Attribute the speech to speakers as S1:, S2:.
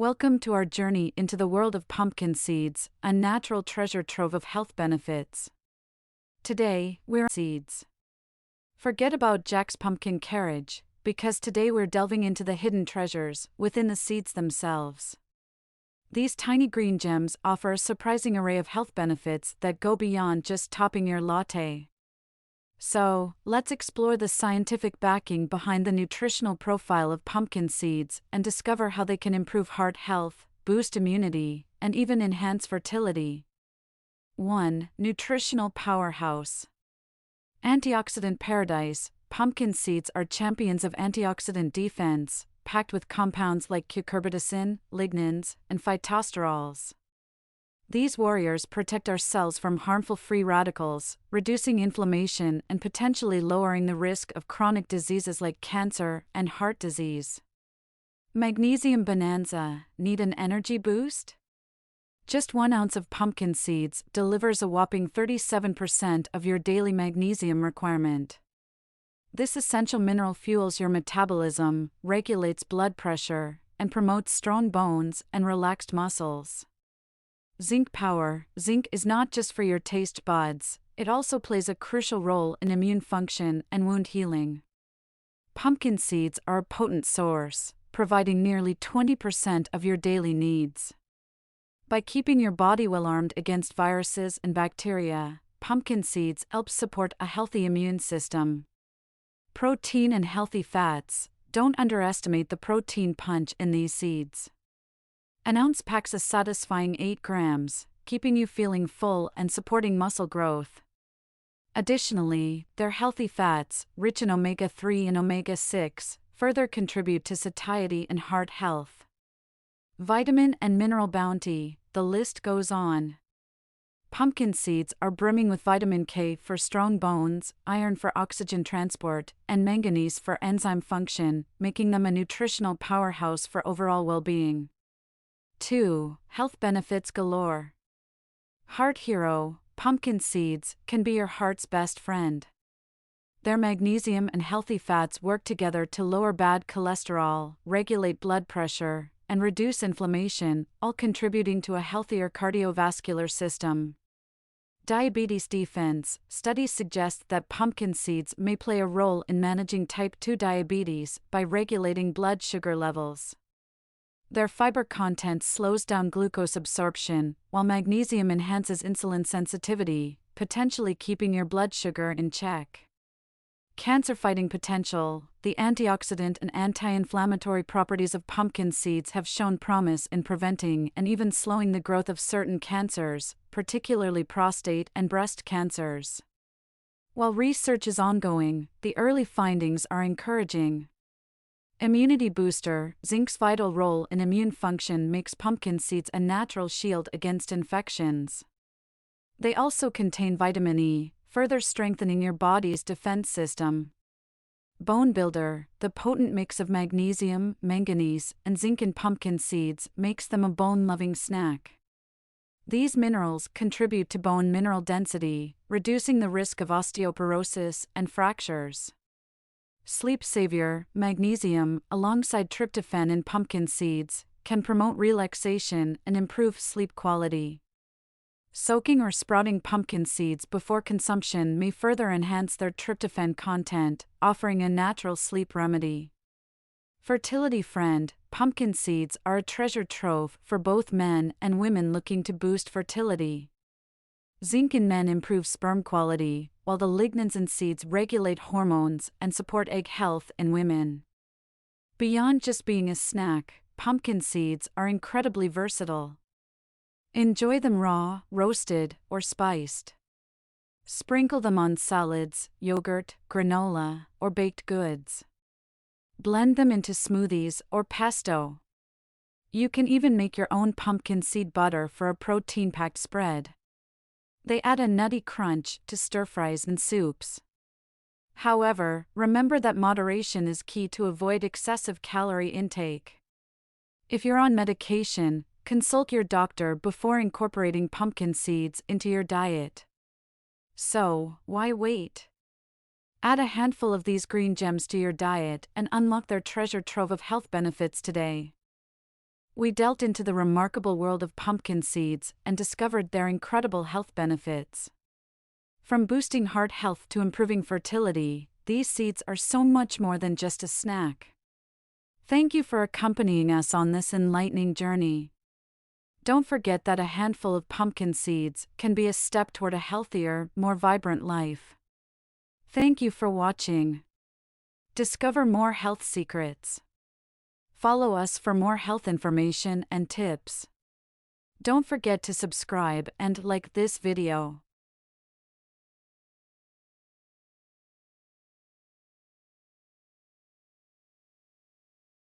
S1: Welcome to our journey into the world of pumpkin seeds, a natural treasure trove of health benefits. Today, we're seeds. Forget about Jack's pumpkin carriage, because today we're delving into the hidden treasures within the seeds themselves. These tiny green gems offer a surprising array of health benefits that go beyond just topping your latte. So, let's explore the scientific backing behind the nutritional profile of pumpkin seeds and discover how they can improve heart health, boost immunity, and even enhance fertility. 1. Nutritional powerhouse. Antioxidant paradise. Pumpkin seeds are champions of antioxidant defense, packed with compounds like cucurbitacin, lignans, and phytosterols. These warriors protect our cells from harmful free radicals, reducing inflammation and potentially lowering the risk of chronic diseases like cancer and heart disease. Magnesium bonanza. Need an energy boost? Just 1 ounce of pumpkin seeds delivers a whopping 37% of your daily magnesium requirement. This essential mineral fuels your metabolism, regulates blood pressure, and promotes strong bones and relaxed muscles. Zinc power. Zinc is not just for your taste buds, it also plays a crucial role in immune function and wound healing. Pumpkin seeds are a potent source, providing nearly 20% of your daily needs. By keeping your body well armed against viruses and bacteria, pumpkin seeds help support a healthy immune system. Protein and healthy fats. Don't underestimate the protein punch in these seeds. An ounce packs a satisfying 8 grams, keeping you feeling full and supporting muscle growth. Additionally, their healthy fats, rich in omega-3 and omega-6, further contribute to satiety and heart health. Vitamin and mineral bounty, the list goes on. Pumpkin seeds are brimming with vitamin K for strong bones, iron for oxygen transport, and manganese for enzyme function, making them a nutritional powerhouse for overall well-being. 2. Health benefits galore. Heart hero. Pumpkin seeds can be your heart's best friend. Their magnesium and healthy fats work together to lower bad cholesterol, regulate blood pressure, and reduce inflammation, all contributing to a healthier cardiovascular system. Diabetes defense. Studies suggest that pumpkin seeds may play a role in managing type 2 diabetes by regulating blood sugar levels. Their fiber content slows down glucose absorption, while magnesium enhances insulin sensitivity, potentially keeping your blood sugar in check. Cancer-fighting potential. The antioxidant and anti-inflammatory properties of pumpkin seeds have shown promise in preventing and even slowing the growth of certain cancers, particularly prostate and breast cancers. While research is ongoing, the early findings are encouraging. Immunity booster. Zinc's vital role in immune function makes pumpkin seeds a natural shield against infections. They also contain vitamin E, further strengthening your body's defense system. Bone builder. The potent mix of magnesium, manganese, and zinc in pumpkin seeds makes them a bone-loving snack. These minerals contribute to bone mineral density, reducing the risk of osteoporosis and fractures. Sleep savior. Magnesium, alongside tryptophan in pumpkin seeds, can promote relaxation and improve sleep quality. Soaking or sprouting pumpkin seeds before consumption may further enhance their tryptophan content, offering a natural sleep remedy. Fertility friend. Pumpkin seeds are a treasure trove for both men and women looking to boost fertility. Zinc in men improves sperm quality, while the lignans in seeds regulate hormones and support egg health in women. Beyond just being a snack, pumpkin seeds are incredibly versatile. Enjoy them raw, roasted, or spiced. Sprinkle them on salads, yogurt, granola, or baked goods. Blend them into smoothies or pesto. You can even make your own pumpkin seed butter for a protein-packed spread. They add a nutty crunch to stir-fries and soups. However, remember that moderation is key to avoid excessive calorie intake. If you're on medication, consult your doctor before incorporating pumpkin seeds into your diet. So, why wait? Add a handful of these green gems to your diet and unlock their treasure trove of health benefits today. we delved into the remarkable world of pumpkin seeds and discovered their incredible health benefits. From boosting heart health to improving fertility, these seeds are so much more than just a snack. Thank you for accompanying us on this enlightening journey. Don't forget that a handful of pumpkin seeds can be a step toward a healthier, more vibrant life. Thank you for watching. Discover more health secrets. Follow us for more health information and tips. Don't forget to subscribe and like this video.